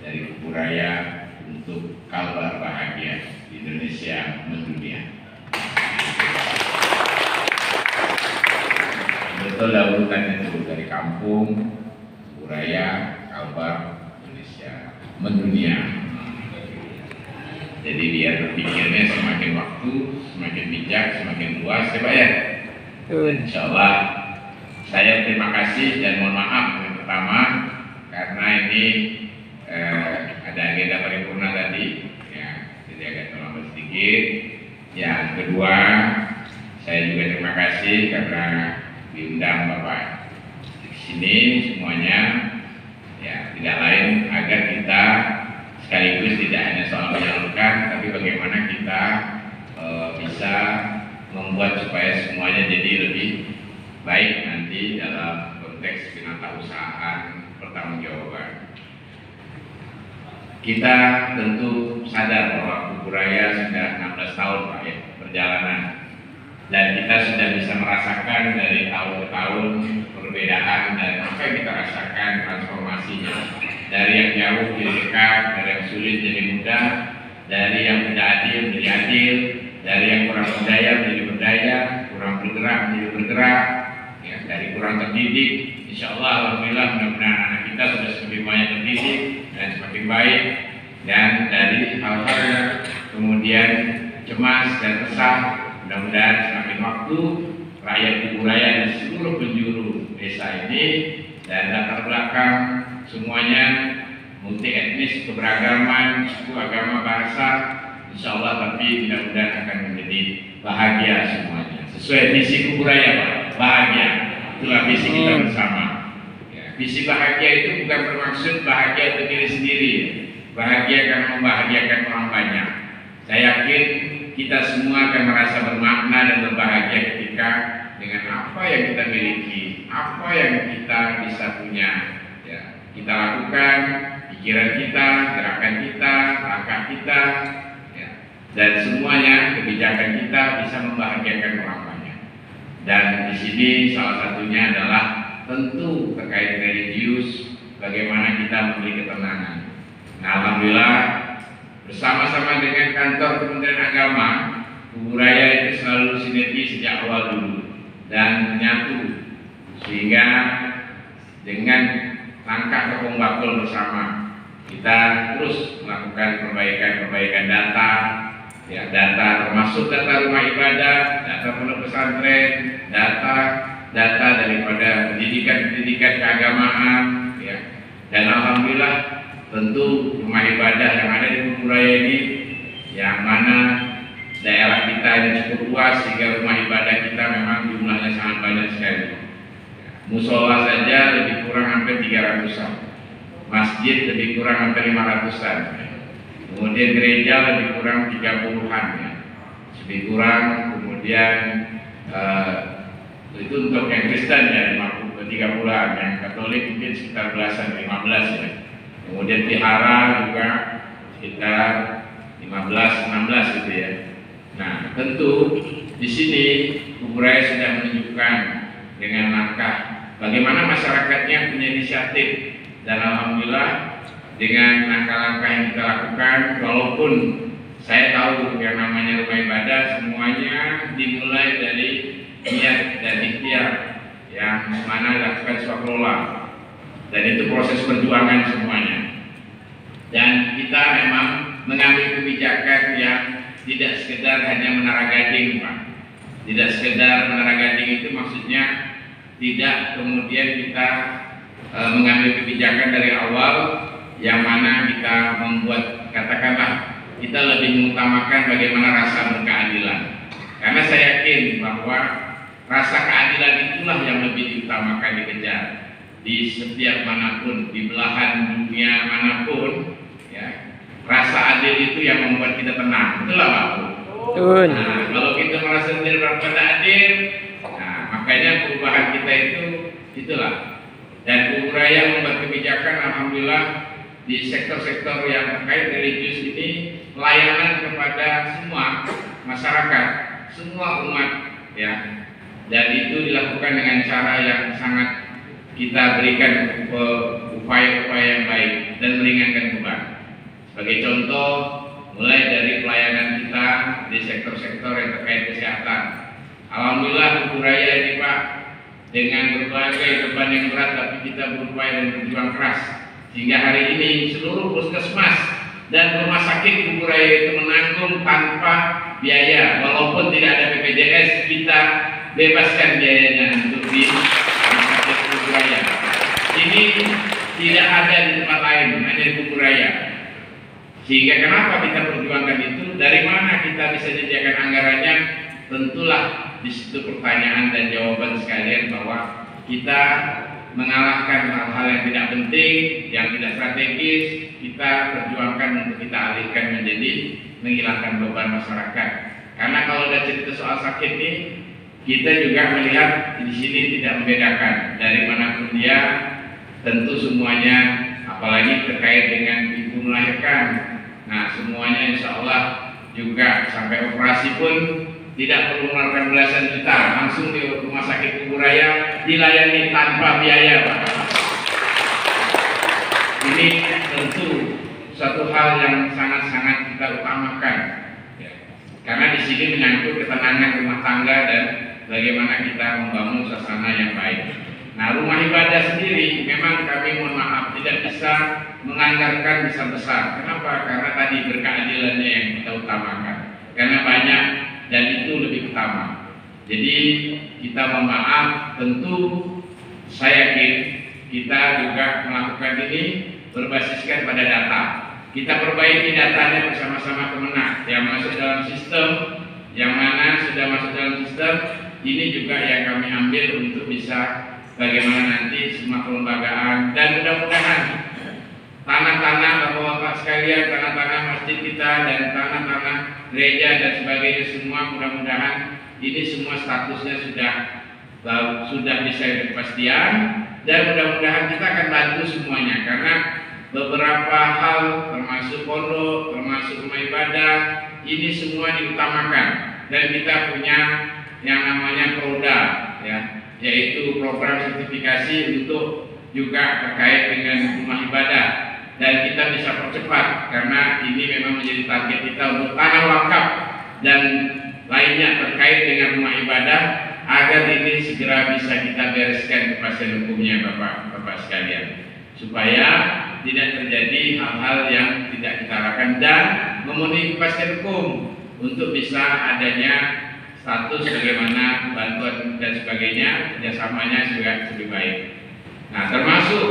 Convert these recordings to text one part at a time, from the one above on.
dari Kuburaya untuk Kalbar Bahagia Indonesia Mendunia. Betul urutannya itu dari kampung, Kuburaya, Kalbar, Indonesia Mendunia. Jadi biar berpikirnya semakin waktu, semakin bijak, semakin luas ya Pak ya. Insya Allah saya terima kasih dan mohon maaf yang pertama karena ini ada agenda paripurna tadi ya, jadi agak terlambat sedikit. Yang kedua, saya juga terima kasih karena diundang Bapak di sini semuanya ya, tidak lain agar kita sekaligus tidak hanya soal menyalurkan, tapi bagaimana kita bisa membuat supaya semuanya jadi lebih baik nanti dalam konteks penatausahaan pertanggungjawaban. Kita tentu sadar bahwa Kuburaya sudah 16 tahun Pak ya perjalanan, dan kita sudah bisa merasakan dari tahun ke tahun perbedaan dan apa yang kita rasakan transformasinya dari yang jauh jadi dekat, dari yang sulit jadi mudah, dari yang tidak adil menjadi adil, dari yang kurang berdaya menjadi berdaya, kurang bergerak menjadi bergerak, ya, dari kurang terdidik. Insya Allah, alhamdulillah, mudah-mudahan anak kita sudah semakin banyak terdidik dan semakin baik, dan dari hal-hal yang kemudian cemas dan resah, mudah-mudahan semakin waktu rakyat Kuburaya dan seluruh penjuru desa ini dan latar belakang semuanya multi etnis, keberagaman, suku, agama, bahasa, insya Allah tapi mudah-mudahan akan menjadi bahagia semuanya sesuai visi Kuburaya Pak, bahagia. Itulah visi kita bersama ya, visi bahagia itu bukan bermaksud bahagia untuk diri sendiri, bahagia karena membahagiakan orang banyak. Saya yakin kita semua akan merasa bermakna dan berbahagia ketika dengan apa yang kita miliki, apa yang kita bisa punya ya, kita lakukan, pikiran kita, gerakan kita, langkah kita ya, dan semuanya kebijakan kita bisa membahagiakan orang banyak. Dan di sini salah satunya adalah tentu terkait religius, bagaimana kita memberi ketenangan. Nah, alhamdulillah bersama-sama dengan kantor Kementerian Agama, Kuburaya itu selalu sinergi sejak awal dulu dan menyatu, sehingga dengan langkah kepung bakul bersama kita terus melakukan perbaikan data ya, data termasuk data rumah ibadah, data pondok pesantren, data daripada pendidikan keagamaan ya. Dan alhamdulillah tentu rumah ibadah yang ada di Kuburaya ini, yang mana daerah kita ini cukup luas sehingga rumah ibadah kita memang jumlahnya sangat banyak sekali. Musola saja lebih kurang hampir 300-an, masjid lebih kurang hampir 500-an, kemudian gereja lebih kurang 30-an ya, lebih kurang. Kemudian itu untuk yang Kristen ya 30-an, yang Katolik mungkin sekitar belasan, 15 ya. Kemudian vihara juga sekitar 15-16 gitu ya. Nah, tentu di sini Kuburaya sudah menunjukkan dengan langkah bagaimana masyarakatnya punya inisiatif, dan alhamdulillah dengan langkah-langkah yang kita lakukan, walaupun saya tahu yang namanya rumah ibadah semuanya dimulai dari niat dan ikhtiar yang mana dilakukan swakelola, dan itu proses perjuangan semuanya. Dan kita memang mengambil kebijakan yang tidak sekedar hanya menara gading Pak. Tidak sekedar menara gading itu maksudnya tidak kemudian kita mengambil kebijakan dari awal yang mana kita membuat, katakanlah kita lebih mengutamakan bagaimana rasa berkeadilan. Karena saya yakin bahwa rasa keadilan itulah yang lebih diutamakan, dikejar di setiap manapun, di belahan dunia manapun ya. Rasa adil itu yang membuat kita tenang, itulah Pak. Nah, kalau kita merasa tidak adil, nah makanya perubahan kita itulah. Dan Kuburaya membuat kebijakan, alhamdulillah di sektor-sektor yang terkait religius ini, pelayanan kepada semua masyarakat, semua umat ya. Dan itu dilakukan dengan cara yang sangat kita berikan upaya-upaya yang baik. dan meringankan beban. Sebagai contoh, mulai dari pelayanan kita di sektor-sektor yang terkait kesehatan. Alhamdulillah Kubu Raya ini Pak, dengan berbagai beban yang berat, tapi kita berupaya dan berjuang keras, sehingga hari ini seluruh puskesmas dan rumah sakit Kubu Raya itu menanggung tanpa biaya. Walaupun tidak ada BPJS, kita bebaskan biayanya untuk di rumah sakit Kubu Raya. Ini tidak ada di tempat lain, hanya di Kubu Raya. Sehingga kenapa kita perjuangkan itu? Dari mana kita bisa menyediakan anggarannya? Tentulah di situ pertanyaan dan jawaban sekalian, bahwa kita mengalahkan hal-hal yang tidak penting, yang tidak strategis, kita perjuangkan untuk kita alihkan menjadi menghilangkan beban masyarakat. Karena kalau ada cerita soal sakit ini, kita juga melihat di sini tidak membedakan dari manapun dia, tentu semuanya, apalagi terkait dengan ibu melahirkan. Nah, semuanya insya Allah juga sampai operasi pun tidak perlu mengeluarkan belasan juta, langsung di rumah sakit Kubu Raya dilayani tanpa biaya Pak. Ini tentu suatu hal yang sangat-sangat kita utamakan, ya. Karena di sini menyangkut ketenangan rumah tangga dan bagaimana kita membangun suasana yang baik. Nah, rumah ibadah sendiri memang kami mohon maaf tidak bisa menganggarkan besar-besar. Kenapa? Karena tadi berkeadilannya yang kita utamakan. Karena banyak dan itu lebih utama. Jadi kita mohon maaf, tentu saya yakin kita juga melakukan ini berbasiskan pada data. Kita perbaiki datanya bersama-sama Kemenak yang masuk dalam sistem, yang mana sudah masuk dalam sistem. Ini juga yang kami ambil untuk bisa bagaimana nanti semua kelembagaan, dan mudah-mudahan tanah-tanah Bapak-bapak sekalian, tanah-tanah masjid kita dan tanah-tanah gereja dan sebagainya semua, mudah-mudahan ini semua statusnya sudah bisa kepastian, dan mudah-mudahan kita akan bantu semuanya. Karena beberapa hal termasuk pondok, termasuk rumah ibadah, ini semua diutamakan, dan kita punya yang namanya PRODA, ya, yaitu program sertifikasi untuk juga terkait dengan rumah ibadah, dan kita bisa percepat karena ini memang menjadi target kita untuk tanah wakaf dan lainnya terkait dengan rumah ibadah, agar ini segera bisa kita bereskan kepastian hukumnya Bapak-bapak sekalian, supaya tidak terjadi hal-hal yang tidak kita harapkan, dan memenuhi kepastian hukum untuk bisa adanya status bagaimana bantuan dan sebagainya, kerjasamanya juga lebih baik. Nah, termasuk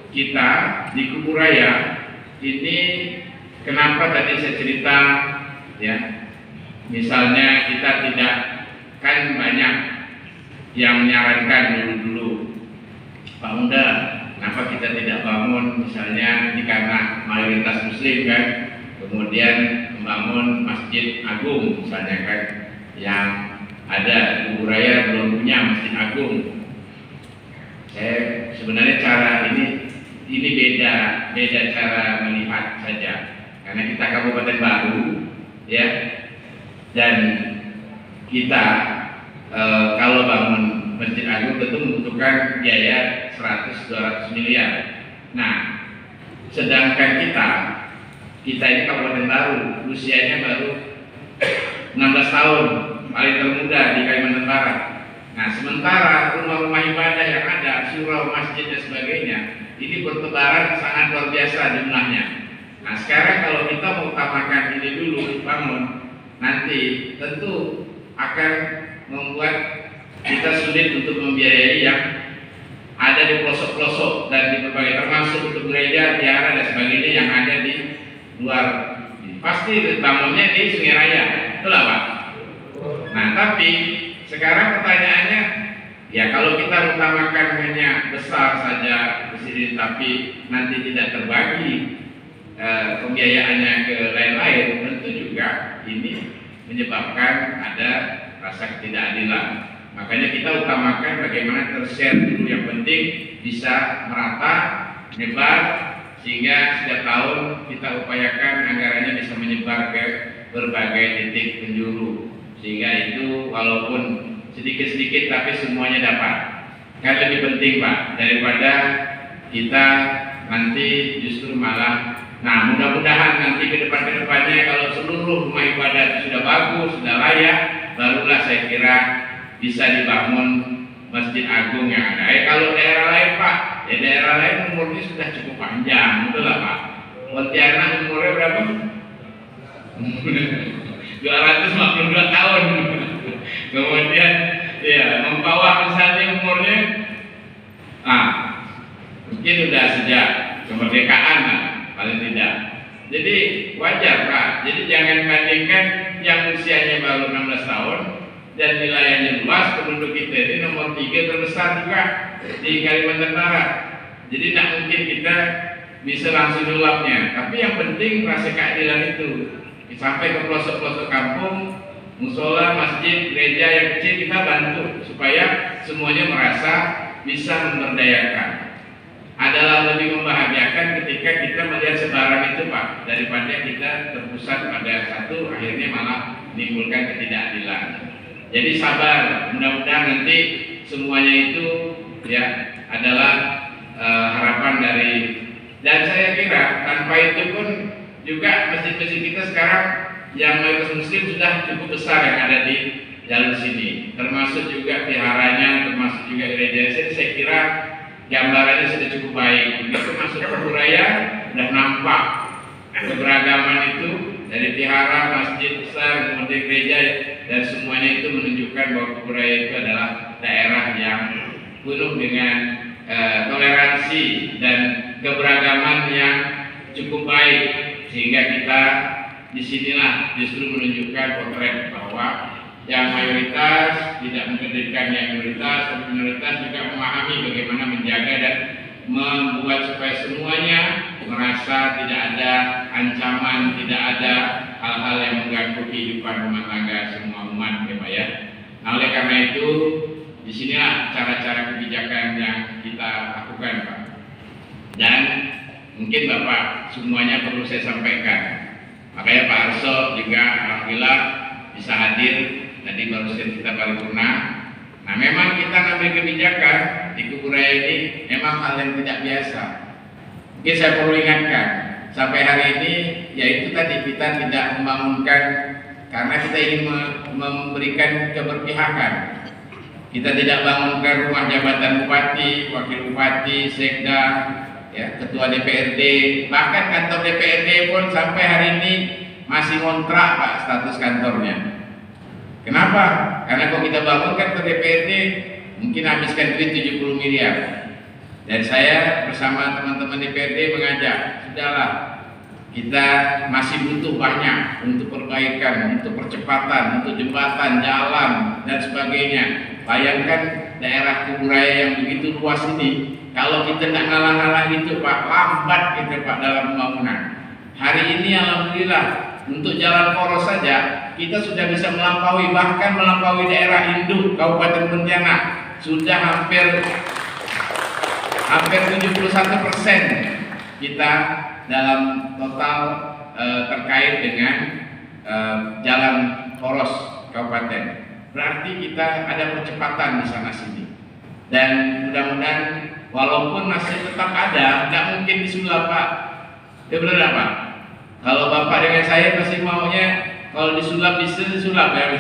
kita di Kubu Raya ini, kenapa tadi saya cerita, ya, misalnya kita tidak, kan banyak yang menyarankan dulu, Pak Muda, kenapa kita tidak bangun misalnya di karena mayoritas Muslim kan, kemudian membangun Masjid Agung misalnya kan, yang ada Kubu Raya belum punya Masjid Agung. Saya sebenarnya cara ini beda cara melihat saja, karena kita kabupaten baru, ya, dan kita kalau bangun Masjid Agung tentu membutuhkan biaya 100-200 miliar. Nah, sedangkan kita ini kabupaten baru, usianya baru 16 tahun, paling termuda di Kalimantan Barat. Nah, sementara rumah-rumah ibadah yang ada, surau, masjid dan sebagainya, ini bertebaran sangat luar biasa jumlahnya. Nah, sekarang kalau kita mengutamakan ini dulu dibangun, nanti tentu akan membuat kita sulit untuk membiayai yang ada di pelosok-pelosok dan di berbagai, termasuk untuk gereja, vihara dan sebagainya yang ada di luar. Pasti bangunnya di Sungai Raya, betul Pak? Nah, tapi sekarang pertanyaannya, ya kalau kita mengutamakan hanya besar saja di sini, tapi nanti tidak terbagi pembiayaannya ke lain-lain, tentu juga ini menyebabkan ada rasa ketidakadilan. Makanya kita utamakan bagaimana tershare dulu, yang penting bisa merata, menyebar, sehingga setiap tahun kita upayakan anggarannya bisa menyebar ke berbagai titik penjuru, sehingga itu walaupun sedikit-sedikit tapi semuanya dapat. Kan lebih penting Pak, daripada kita nanti justru malah, nah mudah-mudahan nanti ke depannya kalau seluruh rumah ibadah itu sudah bagus, sudah layak, barulah saya kira bisa dibangun Masjid Agung yang ada. Kalau daerah lain Pak, ya daerah lain umurnya sudah cukup panjang, betul lah Pak. Pontianak umurnya berapa? 252 tahun. Kemudian ya Mempawah misalnya umurnya mungkin sudah sejak kemerdekaan lah, paling tidak. Jadi wajar Pak. Jadi jangan bandingkan yang usianya baru 16 tahun dan wilayahnya luas, penduduk kita ini nomor 3 terbesar juga di Kalimantan Barat. Jadi tidak mungkin kita bisa langsung nyulapnya. Tapi yang penting rasa keadilan itu sampai ke pelosok-pelosok kampung, musola, masjid, gereja yang kecil kita bantu supaya semuanya merasa bisa memberdayakan. Adalah lebih membahagiakan ketika kita melihat sebaran itu Pak, daripada kita terpusat pada satu, akhirnya malah menimbulkan ketidakadilan. Jadi sabar, mudah-mudahan nanti semuanya itu ya adalah harapan dari, dan saya kira tanpa itu pun juga masjid-masjid kita sekarang yang mayoritas muslim sudah cukup besar yang ada di jalur sini, termasuk juga viharanya, termasuk juga gereja. Jadi saya kira gambarannya sudah cukup baik. Begitu masuk ke Kuburaya sudah nampak keberagaman itu dari vihara, masjid besar, kemudian gereja, dan semuanya itu menunjukkan bahwa Kuburaya itu adalah daerah yang penuh dengan toleransi dan keberagaman yang cukup baik, sehingga kita disinilah justru menunjukkan potret bahwa yang mayoritas tidak menghadirkan yang minoritas, dan minoritas juga memahami bagaimana menjaga dan membuat supaya semuanya merasa tidak ada ancaman, tidak ada hal-hal yang mengganggu kehidupan rumah tangga semua umat, ya Pak ya. Nah, oleh karena itu disinilah cara-cara kebijakan yang kita lakukan Pak. Dan mungkin Bapak semuanya perlu saya sampaikan. Makanya Pak Arso juga alhamdulillah bisa hadir. Tadi barusan kita paripurna. Nah, memang kita ngambil kebijakan di Kuburaya ini memang hal yang tidak biasa. Mungkin saya perlu ingatkan, sampai hari ini yaitu tadi kita tidak membangunkan karena kita ingin memberikan keberpihakan. Kita tidak bangunkan rumah jabatan bupati, wakil bupati, sekda, ya, ketua DPRD, bahkan kantor DPRD pun sampai hari ini masih ngontrak Pak status kantornya. Kenapa? Karena kalau kita bangun kantor DPRD mungkin habiskan duit 70 miliar. Dan saya bersama teman-teman DPRD mengajak, sudahlah, kita masih butuh banyak untuk perbaikan, untuk percepatan, untuk jembatan, jalan, dan sebagainya. Bayangkan daerah Kuburaya yang begitu luas ini, kalau kita tidak ngalah-ngalah gitu Pak, lambat kita Pak dalam pembangunan. Hari ini alhamdulillah untuk jalan poros saja kita sudah bisa melampaui, bahkan melampaui daerah induk Kabupaten Pontianak, sudah hampir 71% kita dalam total terkait dengan jalan poros kabupaten. Berarti kita ada percepatan di sana sini. Dan mudah-mudahan walaupun masih tetap ada, tidak mungkin disulap Pak. Ya benar Pak. Kalau Bapak dengan saya masih maunya kalau disulap bisa disulap ya.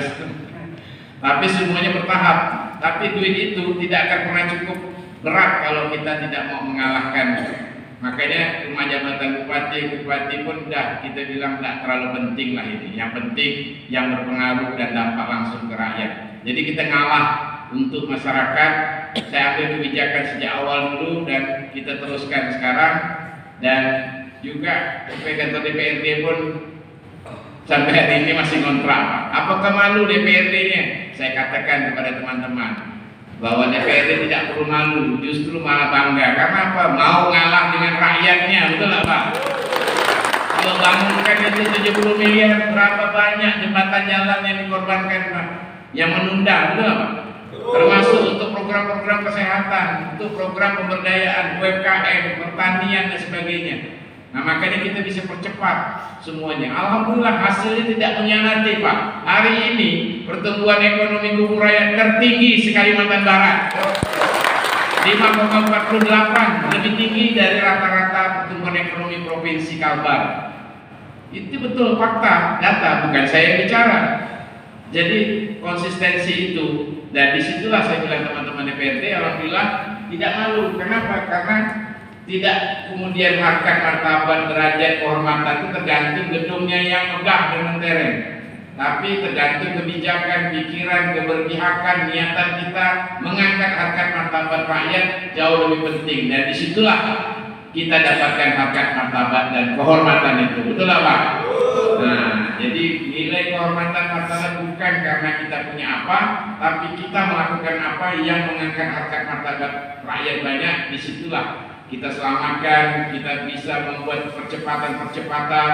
Tapi semuanya bertahap. Tapi duit itu tidak akan pernah cukup berat kalau kita tidak mau mengalahkan. Makanya rumah jabatan bupati pun dah kita bilang tidak terlalu penting lah ini. Yang penting yang berpengaruh dan dampak langsung ke rakyat. Jadi kita ngalah untuk masyarakat. Saya ambil kebijakan sejak awal dulu dan kita teruskan sekarang. Dan juga kantor DPRD pun sampai hari ini masih ngontrak. Apakah malu DPRD-nya? Saya katakan kepada teman-teman bahwa DPRD tidak perlu malu, justru malah bangga. Karena apa? Mau ngalah dengan rakyatnya, betul nggak Pak? Kalau bangunkan itu 70 miliar, berapa banyak jembatan jalan yang dikorbankan Pak? Yang menunda, betul nggak Pak? Termasuk untuk program-program kesehatan, untuk program pemberdayaan, UMKM, pertanian dan sebagainya. Nah, makanya kita bisa percepat semuanya. Alhamdulillah hasilnya tidak mengkhianati Pak. Hari ini pertumbuhan ekonomi Kuburaya tertinggi se Kalimantan Barat. 5,48, lebih tinggi dari rata-rata pertumbuhan ekonomi Provinsi Kalbar. Itu betul fakta, data, bukan saya yang bicara. Jadi konsistensi itu, dan disitulah saya bilang teman-teman DPRD, alhamdulillah tidak malu. Kenapa? Karena tidak kemudian harkat martabat, derajat, kehormatan itu tergantung gedungnya yang megah dan mentereng, tapi tergantung kebijakan, pikiran, keberpihakan, niatan kita mengangkat harkat martabat rakyat jauh lebih penting. Dan disitulah kita dapatkan harkat martabat dan kehormatan itu. Betul lah Pak? Nah, jadi nilai kehormatan martabat bukan karena kita punya apa, tapi kita melakukan apa yang mengangkat harkat martabat rakyat banyak. Disitulah kita selamatkan, kita bisa membuat percepatan-percepatan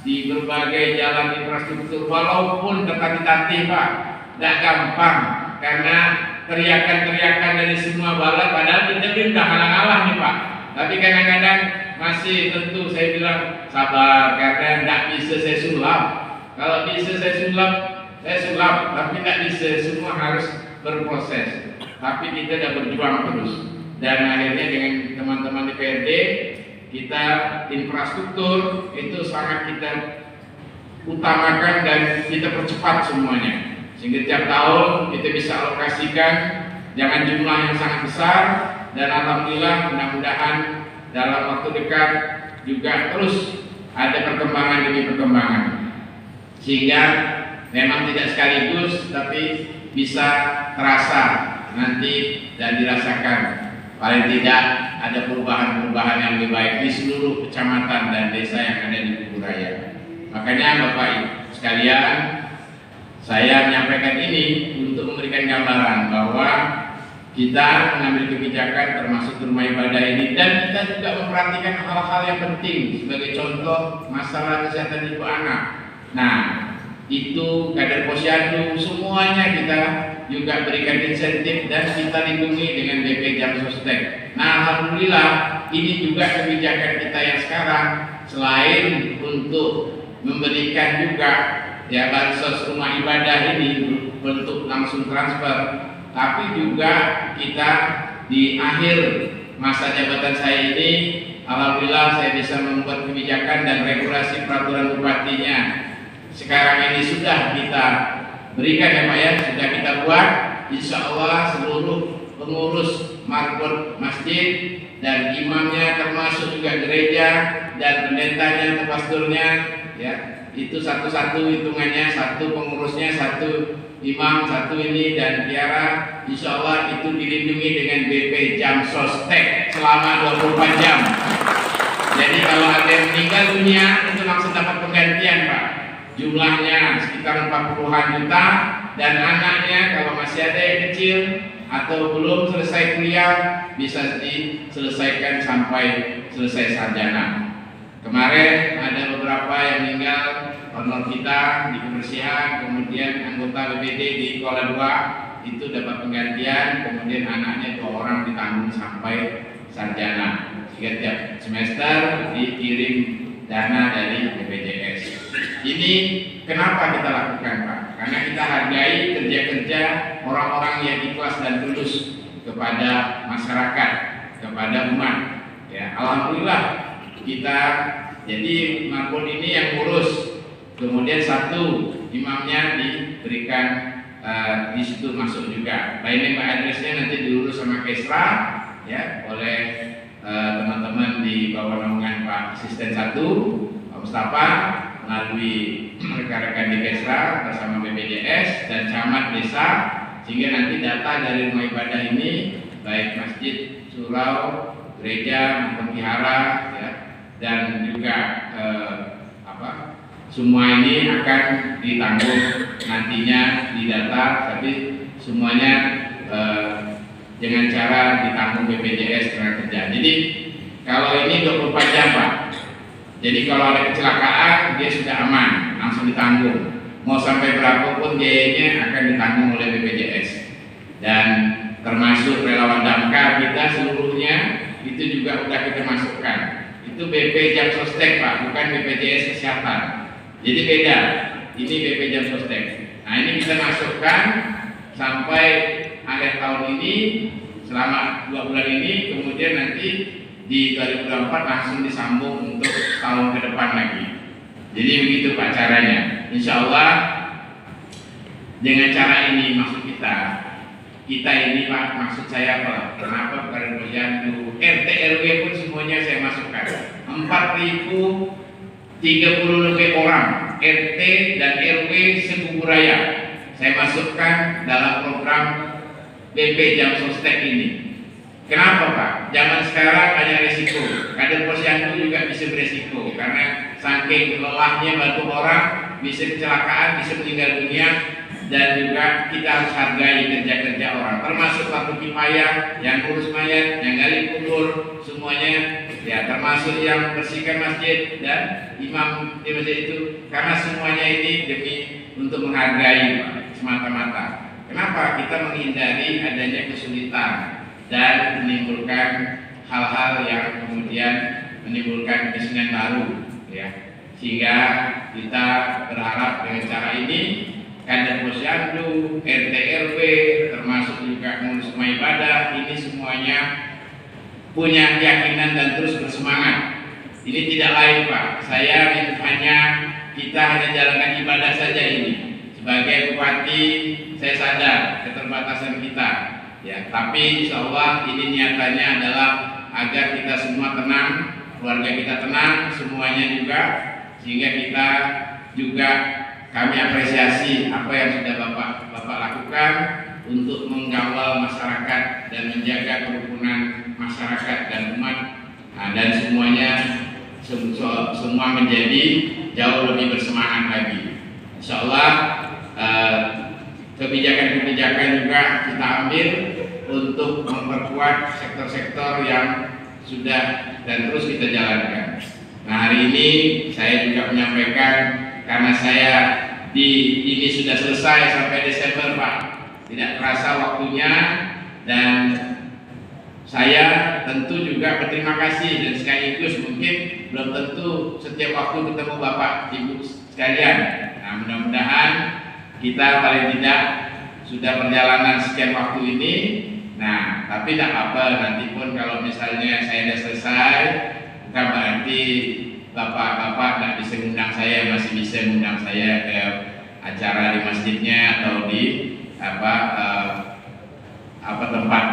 di berbagai jalan infrastruktur, walaupun tertatih-tatih Pak, tidak gampang karena teriakan-teriakan dari semua balai, padahal kita udah halang-halang nih Pak. Tapi kadang-kadang masih, tentu saya bilang sabar, karena tidak bisa saya sulap. Kalau bisa saya sulap, tapi tidak bisa, semua harus berproses. Tapi kita sudah berjuang terus. Dan akhirnya dengan teman-teman DPRD, kita infrastruktur itu sangat kita utamakan dan kita percepat semuanya, sehingga tiap tahun kita bisa alokasikan, jangan jumlah yang sangat besar. Dan alhamdulillah mudah-mudahan dalam waktu dekat juga terus ada perkembangan demi perkembangan, sehingga memang tidak sekaligus tapi bisa terasa nanti dan dirasakan. Paling tidak ada perubahan-perubahan yang lebih baik di seluruh kecamatan dan desa yang ada di Kuburaya. Makanya Bapak Ibu sekalian, saya menyampaikan ini untuk memberikan gambaran bahwa kita mengambil kebijakan termasuk rumah ibadah ini, dan kita juga memperhatikan hal-hal yang penting sebagai contoh masalah kesehatan ibu anak. Nah, itu kader posyandu semuanya kita juga berikan insentif dan kita lindungi dengan BP Jam Sostek. Nah, alhamdulillah ini juga kebijakan kita yang sekarang, selain untuk memberikan juga ya bansos rumah ibadah ini bentuk langsung transfer, tapi juga kita di akhir masa jabatan saya ini, alhamdulillah saya bisa membuat kebijakan dan regulasi peraturan bupatinya. Sekarang ini sudah kita berikan ya Pak ya, sudah kita buat. Insya Allah seluruh pengurus marbot masjid dan imamnya, termasuk juga gereja dan pendetanya, pastornya, ya itu satu-satu hitungannya, satu pengurusnya, satu imam, satu ini dan biara, insya Allah itu dilindungi dengan BP Jam Sostek selama 24 jam. Jadi kalau ada yang meninggal dunia itu langsung dapat penggantian Pak. Jumlahnya sekitar 40-an juta, dan anaknya kalau masih ada yang kecil atau belum selesai kuliah bisa diselesaikan sampai selesai sarjana. Kemarin ada beberapa yang meninggal honor kita di kebersihan, kemudian anggota BPD di Kuala 2 itu dapat penggantian, kemudian anaknya 2 orang ditanggung sampai sarjana, sehingga tiap semester dikirim dana dari BPJS. Ini kenapa kita lakukan Pak? Karena kita hargai kerja-kerja orang-orang yang ikhlas dan tulus kepada masyarakat, kepada umat. Ya, alhamdulillah kita jadi marbot ini yang ngurus. Kemudian satu imamnya diberikan di situ masuk juga. Lainnya Pak adresnya nanti diurus sama Kesra ya oleh teman-teman di bawah naungan Pak Asisten 1 Pak Mustafa melalui rekan-rekan di Kesra bersama BPJS dan camat desa, sehingga nanti data dari rumah ibadah ini baik masjid, surau, gereja maupun vihara ya, dan juga semua ini akan ditanggung nantinya di data, tapi semuanya dengan cara ditanggung BPJS tenaga kerja. Jadi kalau ini 24 jam Pak. Jadi kalau ada kecelakaan dia sudah aman, langsung ditanggung. Mau sampai berapapun biayanya akan ditanggung oleh BPJS. Dan termasuk relawan damkar kita seluruhnya itu juga sudah kita masukkan. Itu BP Jam Sostek Pak, bukan BPJS Kesehatan. Jadi beda. Ini BP Jam Sostek. Nah ini kita masukkan sampai akhir tahun ini selama 2 bulan ini, kemudian nanti di 2024 langsung disambung untuk tahun ke depan lagi. Jadi begitu Pak caranya. Insya Allah dengan cara ini maksud kita ini Pak, maksud saya apa? Kenapa Kader Posyandu, RT RW pun semuanya saya masukkan. 4.030 lebih orang RT dan RW se-Kuburaya saya masukkan dalam program BP Jam Sostek ini. Kenapa Pak? Zaman sekarang banyak resiko. Kader Posyandu juga bisa beresiko karena saking lelahnya bantu orang, bisa kecelakaan, bisa meninggal dunia, dan juga kita harus hargai kerja-kerja orang. Termasuk waktu kifayah, yang urus mayat, yang gali kubur, semuanya ya, termasuk yang bersihkan masjid dan imam di masjid itu, karena semuanya ini demi untuk menghargai semata-mata. Kenapa? Kita menghindari adanya kesulitan dan menimbulkan hal-hal yang kemudian menimbulkan kesenian baru, ya. Sehingga kita berharap dengan cara ini Kader Posyandu, RT RW, termasuk juga pengurus rumah ibadah, ini semuanya punya keyakinan dan terus bersemangat. Ini tidak lain Pak, kita hanya jalankan ibadah saja ini. Sebagai bupati, saya sadar keterbatasan kita, ya. Tapi insya Allah ini niatannya adalah agar kita semua tenang, keluarga kita tenang, semuanya juga, sehingga kita juga kami apresiasi apa yang sudah Bapak lakukan untuk mengawal masyarakat dan menjaga kerukunan masyarakat dan umat, dan semuanya semua menjadi jauh lebih bersemangat lagi. Insya Allah kebijakan-kebijakan juga kita ambil untuk memperkuat sektor-sektor yang sudah dan terus kita jalankan. Nah, hari ini saya juga menyampaikan, karena saya ini sudah selesai sampai Desember Pak, tidak terasa waktunya, dan saya tentu juga berterima kasih, dan sekaligus mungkin belum tentu setiap waktu ketemu Bapak Ibu sekalian. Nah, mudah-mudahan kita paling tidak sudah perjalanan sekian waktu ini. Nah, tapi tidak apa, nanti pun kalau misalnya saya sudah selesai, bukan berarti Bapak-bapak tidak bisa mengundang saya, masih bisa mengundang saya ke acara di masjidnya atau di tempat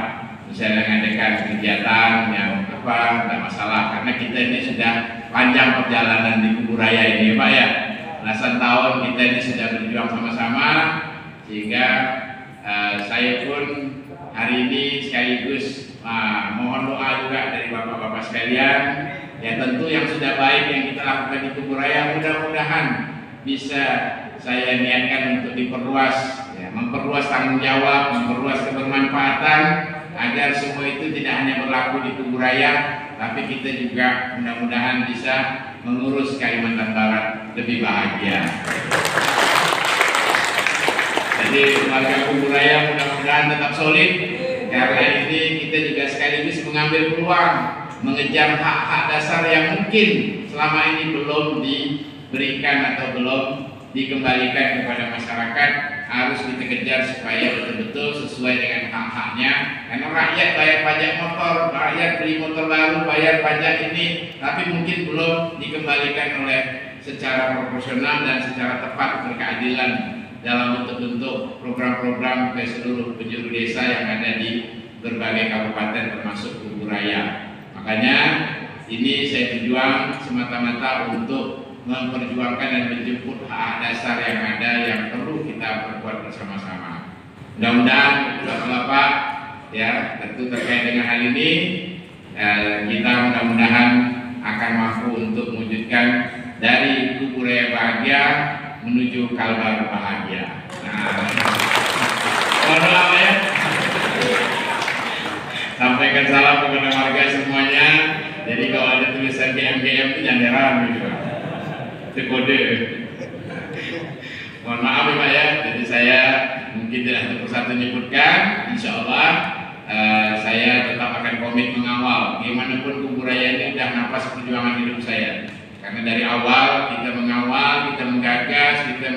misalnya mengadakan kegiatan yang tidak masalah, karena kita ini sudah panjang perjalanan di Kuburaya ini Pak ya, belasan tahun kita ini sudah berjuang sama-sama, sehingga saya pun hari ini sekaligus mohon doa juga dari bapak-bapak sekalian. Ya, tentu yang sudah baik yang kita lakukan di Kuburaya mudah-mudahan bisa saya niatkan untuk diperluas, ya, memperluas tanggung jawab, memperluas kebermanfaatan, agar semua itu tidak hanya berlaku di Kuburaya, tapi kita juga mudah-mudahan bisa mengurus Kalimantan Barat lebih bahagia. Jadi warga Kuburaya mudah-mudahan tetap solid, karena ini kita juga sekaligus mengambil peluang mengejar hak-hak dasar yang mungkin selama ini belum diberikan atau belum dikembalikan kepada masyarakat, harus kita kejar supaya betul-betul sesuai dengan hak-haknya. Karena rakyat bayar pajak motor, rakyat beli motor baru, bayar pajak ini, tapi mungkin belum dikembalikan oleh secara proporsional dan secara tepat berkeadilan dalam bentuk-bentuk program-program ke seluruh penjuru desa yang ada di berbagai kabupaten termasuk Kuburaya. Makanya ini saya berjuang semata-mata untuk memperjuangkan dan menjemput hak dasar yang ada yang perlu kita perkuat bersama-sama. Mudah-mudahan Bapak ya, tentu terkait dengan hal ini kita mudah-mudahan akan mampu untuk mewujudkan dari Kuburaya bahagia menuju Kalbar bahagia. Mohon doa ya. Sampaikan salam kepada warga semuanya. Jadi kalau ada tulisan GM itu jangan heran gitu. Itu kode. Mohon maaf ya Pak ya. Jadi saya mungkin tidak satu persatu menyebutkan. Insya Allah saya tetap akan komit mengawal. Bagaimanapun Kuburaya ini sudah nafas perjuangan hidup saya. Karena dari awal kita mengawal, kita menggagas, kita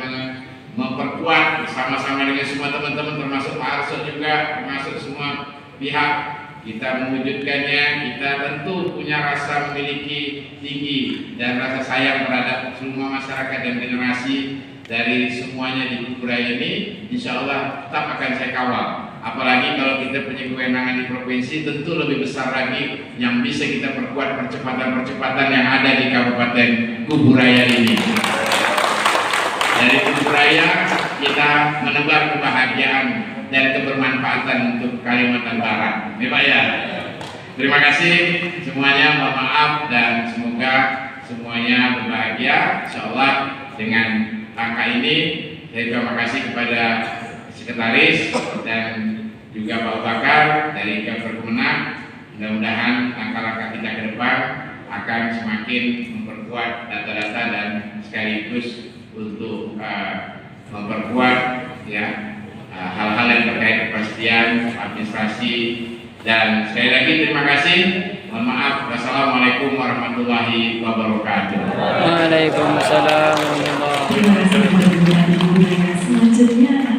memperkuat bersama-sama dengan semua teman-teman, termasuk Pak Arso juga, termasuk semua pihak, kita mewujudkannya, kita tentu punya rasa memiliki tinggi dan rasa sayang terhadap semua masyarakat dan generasi dari semuanya di Kuburaya ini. Insya Allah tetap akan saya kawal. Apalagi kalau kita punya kewenangan di provinsi, tentu lebih besar lagi yang bisa kita perkuat percepatan-percepatan yang ada di Kabupaten Kuburaya ini. Dari Kuburaya kita menebar kebahagiaan dan kebermanfaatan untuk Kalimantan Barat. Ini Pak ya. Terima kasih semuanya, mohon maaf dan semoga semuanya berbahagia. Insya Allah dengan angka ini saya terima kasih kepada Sekretaris dan juga Pak Bakar dari Kemenang. Mudah-mudahan langkah-langkah kita ke depan akan semakin memperkuat data-data dan sekaligus untuk memperkuat ya hal-hal yang terkait kepastian administrasi. Dan sekali lagi terima kasih. Mohon maaf. Wassalamualaikum warahmatullahi wabarakatuh. Waalaikumsalam warahmatullahi wabarakatuh. Terima kasih kepada Bupati Kuburaya. Selanjutnya